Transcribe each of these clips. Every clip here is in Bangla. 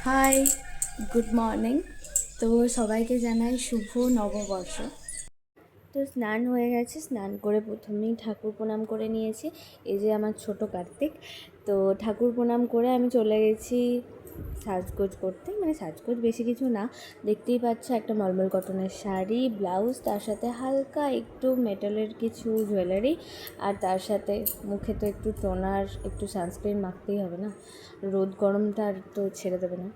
High, good morning. তো সবাইকে জানাই শুভ নববর্ষ। তো স্নান হয়ে গেছে, স্নান করে প্রথমেই ঠাকুর প্রণাম করে নিয়েছি। এই যে আমার ছোট কার্তিক। তো ঠাকুর প্রণাম করে আমি চলে গেছি সাজগোজ করতে, মানে সাজগোজ বেশি কিছু না, দেখতেই পাচ্ছ একটা মলমল কটনের শাড়ি, ব্লাউজ, তার সাথে হালকা একটু মেটালের কিছু জুয়েলারি, আর তার সাথে মুখে তো একটু টোনার, একটু সানস্ক্রিন মাখতেই হবে না, রোদ গরমটা আর তো ছেড়ে দেবে না।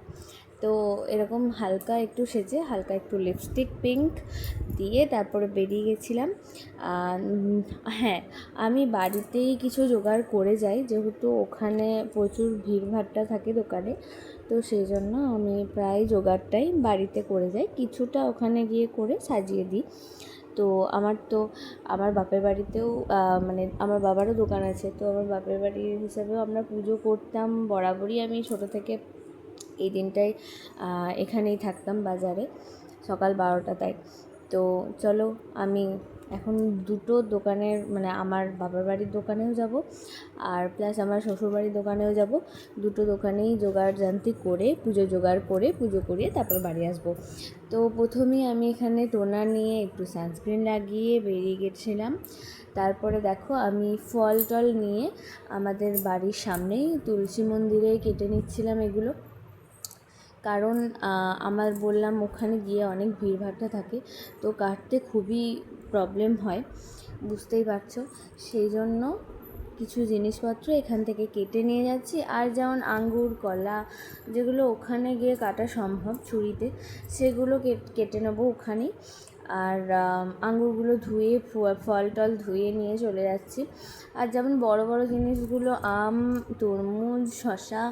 তো এরকম হালকা একটু সেজে, হালকা একটু লিপস্টিক পিঙ্ক দিয়ে তারপরে বেরিয়ে গেছিলাম। হ্যাঁ, আমি বাড়িতেই কিছু জোগাড় করে যাই, যেহেতু ওখানে প্রচুর ভিড়ভাট্টা থাকে দোকানে। তো সেই জন্য আমি প্রায় জোগাড়টাই বাড়িতে করে যাই, কিছুটা ওখানে গিয়ে করে সাজিয়ে দিই। তো আমার বাপের বাড়িতেও মানে আমার বাবারও দোকান আছে, তো আমার বাপের বাড়ির হিসাবেও আমরা পুজো করতাম বরাবরই। আমি ছোটো থেকে এই দিনটাই এখানেই থাকতাম বাজারে, সকাল 12টায়। তো চলো, আমি এখন দুটো দোকানের, মানে আমার বাবার বাড়ির দোকানেও যাব আর প্লাস আমার শ্বশুরবাড়ির দোকানেও যাব। দুটো দোকানেই জোগাড় জান্তি করে, পুজো জোগাড় করে, পুজো করিয়ে তারপর বাড়ি আসবো। তো প্রথমেই আমি এখানে টোনার নিয়ে একটু সানস্ক্রিন লাগিয়ে বেরিয়ে গেছিলাম। তারপরে দেখো, আমি ফল টল নিয়ে আমাদের বাড়ির সামনেই তুলসী মন্দিরে কেটে নিচ্ছিলাম এগুলো। কারণ আমার বললাম ওখানে গিয়ে অনেক ভিড়ভাট্টা থাকে, তো কাটতে খুবই প্রবলেম হয়, বুঝতেই পারছো। সেই জন্য কিছু জিনিসপত্র এখান থেকে কেটে নিয়ে যাচ্ছি। আর যেমন আঙ্গুর, কলা, যেগুলো ওখানে গিয়ে কাটা সম্ভব ছুরিতে, সেগুলো কেটে নেবো ওখানেই। আর আঙ্গুরগুলো ধুয়ে, ফল টল ধুয়ে নিয়ে চলে যাচ্ছি। আর যেমন বড় বড় জিনিসগুলো, আম, তরমুজ, শসা,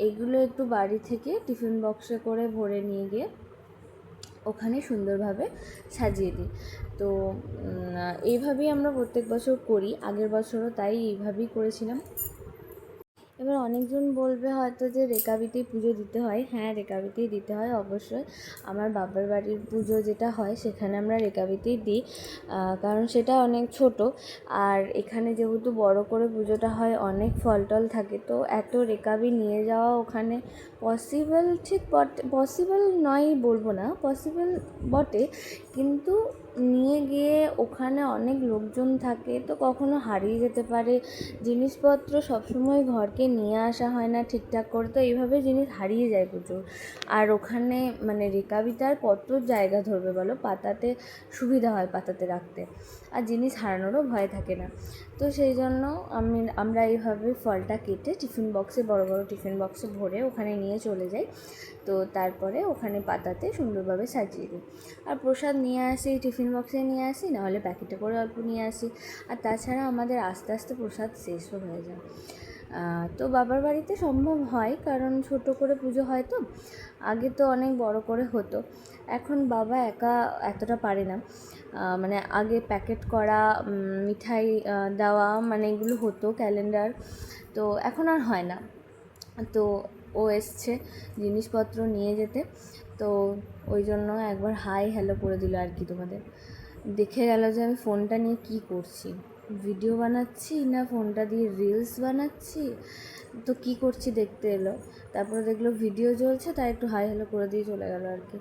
এইগুলো একটু বাড়ি থেকে টিফিন বক্সে করে ভরে নিয়ে গিয়ে ওখানে সুন্দরভাবে সাজিয়ে দিই। তো এইভাবেই আমরা প্রত্যেক বছর করি, আগের বছরও তাই এইভাবেই করেছিলাম। এবার অনেকজন বলবে হয়তো যে রেকাবিতেই পুজো দিতে হয়। হ্যাঁ, রেকাবিতেই দিতে হয় অবশ্যই। আমার বাবার বাড়ির পুজো যেটা হয় সেখানে আমরা রেকাবিতেই দিই, কারণ সেটা অনেক ছোট। আর এখানে যেহেতু বড় করে পুজোটা হয়, অনেক ফল টল থাকে, তো এত রেকাবি নিয়ে যাওয়া ওখানে পসিবল, ঠিক পসিবল নয় বলবো না, পসিবল বটে, কিন্তু নিয়ে গিয়ে ওখানে অনেক লোকজন থাকে, তো কখনো হারিয়ে যেতে পারে জিনিসপত্র। সবসময় ঘরকে নিয়ে আসা হয় না ঠিকঠাক করে, তো এইভাবে জিনিস হারিয়ে যায় প্রচুর। আর ওখানে মানে রেকাবিতে কত জায়গা ধরবে বলো, পাতাতে সুবিধা হয়, পাতাতে রাখতে, আর জিনিস হারানোরও ভয় থাকে না। তো সেই জন্য আমরা এইভাবে ফলটা কেটে টিফিন বক্সে, বড় বড় টিফিন বক্সে ভরে ওখানে নিয়ে চলে যাই। তো তারপরে ওখানে পাতাতে সুন্দরভাবে সাজিয়ে দিই। আর প্রসাদ নিয়ে আসি, টিফিন বক্সে নিয়ে আসি, নাহলে প্যাকেটে করে অল্প নিয়ে আসি। আর তাছাড়া আমাদের আস্তে আস্তে প্রসাদ শেষও হয়ে যায়। তো বাবার বাড়িতে সম্ভব হয়, কারণ ছোট করে পুজো হয়, তো আগে তো অনেক বড় করে হতো। এখন বাবা একা এতটা পারে না, মানে আগে প্যাকেট করা মিঠাই দেওয়া, মানে এগুলো হতো, ক্যালেন্ডার, তো এখন আর হয় না। তো ও এসছে জিনিসপত্র নিয়ে যেতে, তো ওই জন্য একবার হাই হ্যালো করে দিল আর কি তোমাদের। দেখে গেল যে আমি ফোনটা নিয়ে কি করছি, ভিডিও বানাচ্ছি না ফোনটা দিয়ে রিলস বানাচ্ছি, তো কি করছি দেখতে এলো। তারপরে দেখলো ভিডিও চলছে, তাই একটু হাই হ্যালো করে দিয়ে চলে গেল আর কি।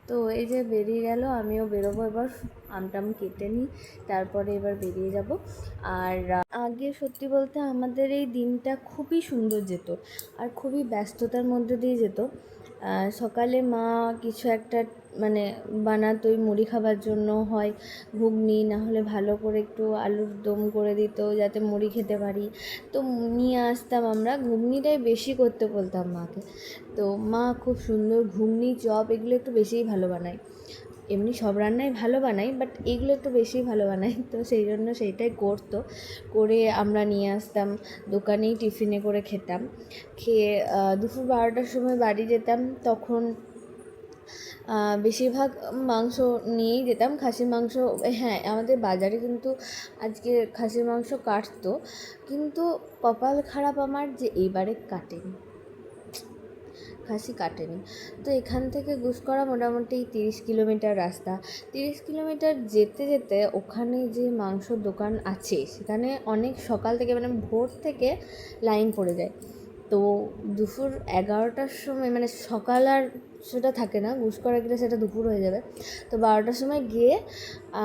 তো এই যে বেরিয়ে গেল, আমিও বেরোবো এবার, আমটাম কেটে নিই, তারপরে এবার বেরিয়ে যাব। আর আগে সত্যি বলতে আমাদের এই দিনটা খুবই সুন্দর যেত, আর খুবই ব্যস্ততার মধ্যে দিয়ে যেত। সকালে মা কিছু একটা মানে বানাতোই মুড়ি খাবার জন্য, হয় ঘুগনি, না হলে ভালো করে একটু আলুর দম করে দিত যাতে মুড়ি খেতে পারি। তো নিয়ে আসতাম, আমরা ঘুগনিটাই বেশি করতে বলতাম মাকে। তো মা খুব সুন্দর ঘুগনি, চপ এগুলো একটু বেশিই ভালো বানায়। এমনি সব রান্নাই ভালো বানাই, বাট এগুলো একটু বেশিই ভালো বানাই, তো সেই জন্য সেইটাই করতো। করে আমরা নিয়ে আসতাম, দোকানেই টিফিনে করে খেতাম। খেয়ে দুপুর 12টার সময় বাড়ি যেতাম, তখন বেশিরভাগ মাংস নিয়েই যেতাম, খাসির মাংস। হ্যাঁ, আমাদের বাজারে কিন্তু আজকে খাসির মাংস কাটতো, কিন্তু কপাল খারাপ আমার যে এইবারে কাটেনি, খাসি কাটেনি। তো এখান থেকে গুসকরা মোটামুটি 30 কিলোমিটার রাস্তা। 30 কিলোমিটার যেতে যেতে ওখানে যে মাংসর দোকান আছে সেখানে অনেক সকাল থেকে, মানে ভোর থেকে লাইন পড়ে যায়। তো দুপুর 11টার সময়, মানে সকাল আর সেটা থাকে না, গুস করা গেলে সেটা দুপুর হয়ে যাবে। তো 12টার সময় গিয়ে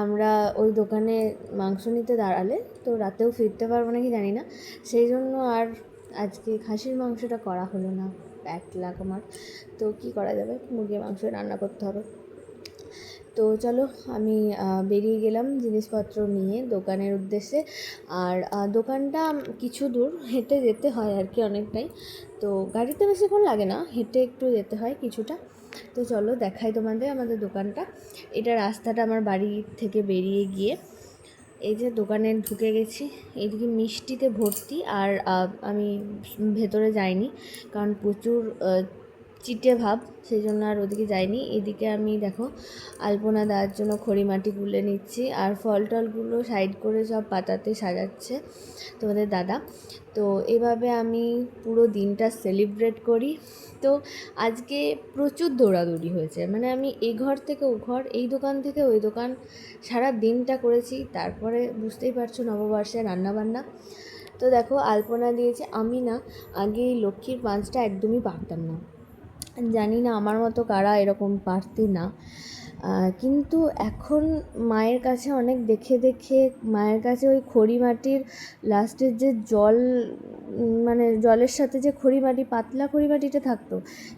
আমরা ওই দোকানে মাংস নিতে দাঁড়ালে তো রাতেও ফিরতে পারবো নাকি জানি না, সেই জন্য আর আজকে খাসির মাংসটা করা হলো না। ব্যাড লাক আমার। তো কী করা যাবে, মুরগির মাংস রান্না করতে হবে। তো চলো আমি বেরিয়ে গেলাম জিনিসপত্র নিয়ে দোকানের উদ্দেশ্যে। আর দোকানটা কিছু দূর হেঁটে যেতে হয় আর কি, অনেকটাই। তো গাড়িতে বেশিক্ষণ লাগে না, হেঁটে একটু যেতে হয় কিছুটা। তো চলো দেখাই তোমাদের আমাদের দোকানটা। এটা রাস্তাটা আমার বাড়ি থেকে বেরিয়ে গিয়ে এই যে দোকানে ঢুকে গেছি। এইদিকে মিষ্টিতে ভর্তি, আর আমি ভেতরে যাইনি কারণ প্রচুর চিটে ভাব, সেই জন্য আর ওদিকে যাইনি। এদিকে আমি দেখো আলপনা দেওয়ার জন্য খড়ি মাটি গুলে নিচ্ছি, আর ফল টলগুলো সাইড করে সব পাতাতে সাজাচ্ছে তোমাদের দাদা। তো এভাবে আমি পুরো দিনটা সেলিব্রেট করি। তো আজকে প্রচুর দৌড়াদৌড়ি হয়েছে, মানে আমি এই ঘর থেকে ও ঘর, এই দোকান থেকে ওই দোকান, সারা দিনটা করেছি। তারপরে বুঝতেই পারছো নববর্ষে রান্নাবান্না। তো দেখো আলপনা দিয়েছে। আমি না আগে এই লক্ষ্মীর পাঁচটা একদমই পারতাম না, জানি না আমার মতো কারা এরকম পারতে না। কিন্তু এখন মায়ের কাছে অনেক দেখে দেখে, মায়ের কাছে ওই খড়ি মাটির লাস্টের যে জল, মানে জলের সাথে যে খড়ি মাটি, পাতলা খড়ি মাটিটা থাকতো,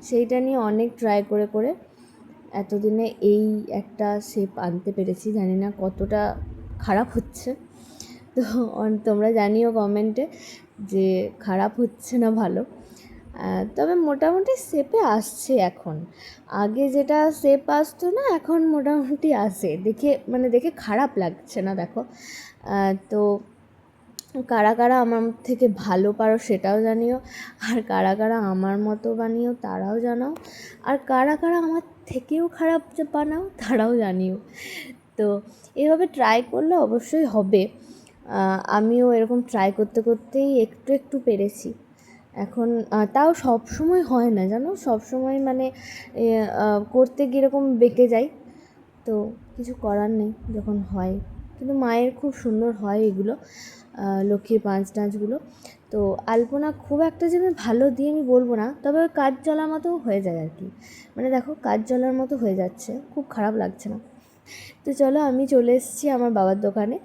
সেইটা নিয়ে অনেক ট্রাই করে করে এতদিনে এই একটা শেপ আনতে পেরেছি। জানি না কতটা খারাপ হচ্ছে, তো তোমরা জানিও কমেন্টে যে খারাপ হচ্ছে না ভালো। তবে মোটামুটি শেপে আসছে এখন। আগে যেটা শেপ আসতো না, এখন মোটামুটি আসে, দেখে মানে দেখে খারাপ লাগছে না। দেখো তো কারা কারা আমার থেকে ভালো পারো সেটাও জানিও, আর কারা কারা আমার মতো বানিও তারাও জানাও, আর কারা কারা আমার থেকেও খারাপ যে বানাও তারাও জানিও। তো এভাবে ট্রাই করলে অবশ্যই হবে। আমিও এরকম ট্রাই করতে করতেই একটু একটু পেরেছি এখন। তাও সব সময় হয় না জানো, সব সময় মানে করতে গিয়ে এরকম বেঁকে যাই, তো কিছু করার নেই যখন হয়। কিন্তু মায়ের খুব সুন্দর হয় এগুলো, লক্ষ্মীর পাঁচ টাঁচগুলো। তো আলপনা খুব একটা যে আমি ভালো দিয়ে আমি বলবো না, তবে ওই কাজ জ্বলার মতো হয়ে যায় আর কি। মানে দেখো কাজ জ্বলার মতো হয়ে যাচ্ছে, খুব খারাপ লাগছে না। তো চলো আমি চলে এসেছি আমার বাবার দোকানে।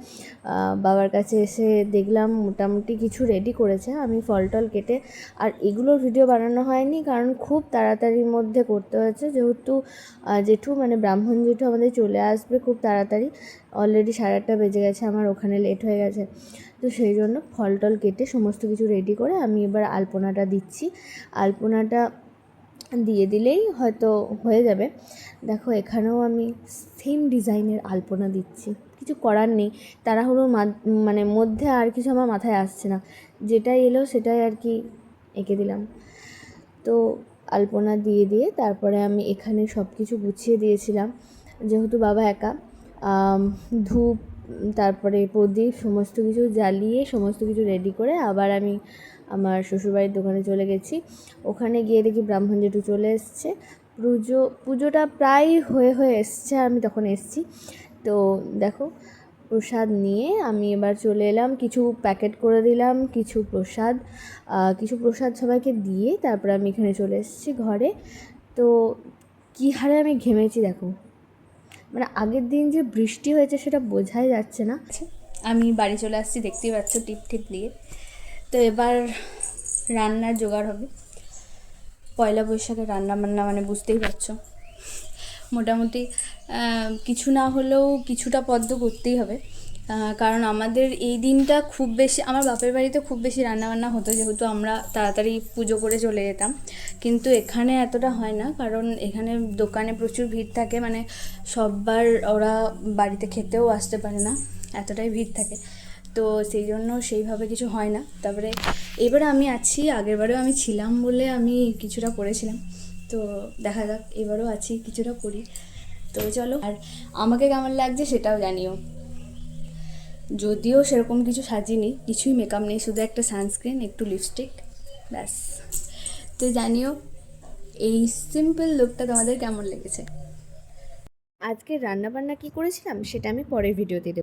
বাবার কাছে এসে দেখলাম মোটামুটি কিছু রেডি করেছে। আমি ফল টল কেটে, আর এগুলোর ভিডিও বানানো হয়নি কারণ খুব তাড়াতাড়ির মধ্যে করতে হয়েছে, যেহেতু জেঠু মানে ব্রাহ্মণ জেঠু আমাদের চলে আসবে খুব তাড়াতাড়ি। অলরেডি 8:30 বেজে গেছে, আমার ওখানে লেট হয়ে গেছে। তো সেই জন্য ফল টল কেটে সমস্ত কিছু রেডি করে আমি এবার আলপনাটা দিচ্ছি। আলপনাটা দিয়ে দিলেই হয়তো হয়ে যাবে। দেখো এখানেও আমি সেম ডিজাইনের আলপনা দিচ্ছি, কিছু করার নেই। তাড়াহুড়োর মানে মধ্যে আর কিছু আমার মাথায় আসছে না, যেটাই এলো সেটাই আর কি এঁকে দিলাম। তো আলপনা দিয়ে দিয়ে তারপরে আমি এখানে সব কিছু গুছিয়ে দিয়েছিলাম, যেহেতু বাবা একা। ধূপ, তারপরে প্রদীপ, সমস্ত কিছু জ্বালিয়ে সমস্ত কিছু রেডি করে আবার আমি আমার শ্বশুরবাড়ির দোকানে চলে গেছি। ওখানে গিয়ে দেখি ব্রাহ্মণ জেঠু চলে এসছে। পুজোটা প্রায় হয়ে এসছে, আমি তখন এসছি। তো দেখো প্রসাদ নিয়ে আমি এবার চলে এলাম, কিছু প্যাকেট করে দিলাম, কিছু প্রসাদ সবাইকে দিয়ে তারপরে আমি এখানে চলে এসেছি ঘরে। তো কী হারে আমি ঘেমেছি দেখো, মানে আগের দিন যে বৃষ্টি হয়েছে সেটা বোঝাই যাচ্ছে না। আমি বাড়ি চলে আসছি, দেখতেই পাচ্ছ টিপ টিপ দিয়ে। তো এবার রান্নার জোগাড় হবে। পয়লা বৈশাখের রান্না বান্না মানে বুঝতেই পারছো, মোটামুটি কিছু না হলেও কিছুটা পদ্ম করতেই হবে। কারণ আমাদের এই দিনটা খুব বেশি, আমার বাপের বাড়িতে খুব বেশি রান্নাবান্না হতো, যেহেতু আমরা তাড়াতাড়ি পুজো করে চলে যেতাম। কিন্তু এখানে এতটা হয় না, কারণ এখানে দোকানে প্রচুর ভিড় থাকে, মানে সববার ওরা বাড়িতে খেতেও আসতে পারে না, এতটাই ভিড় থাকে। তো সেই জন্য সেইভাবে কিছু হয় না। তারপরে এবারে আমি আছি, আগেরবারেও আমি ছিলাম বলে আমি কিছুটা করেছিলাম। তো দেখা যাক এবারও আছি, কিছুটা করি। তো চলো, আর আমাকে কেমন লাগছে সেটাও জানিও। যদিও সেরকম কিছু সাজিনি, কিছুই মেকআপ নেই, শুধু একটা সানস্ক্রিন, একটু লিপস্টিক, ব্যাস। তো জানিও এই সিম্পল লুকটা তোমাদের কেমন লেগেছে। আজকে রান্নাবান্না কী করেছিলাম সেটা আমি পরের ভিডিওতে দেবো।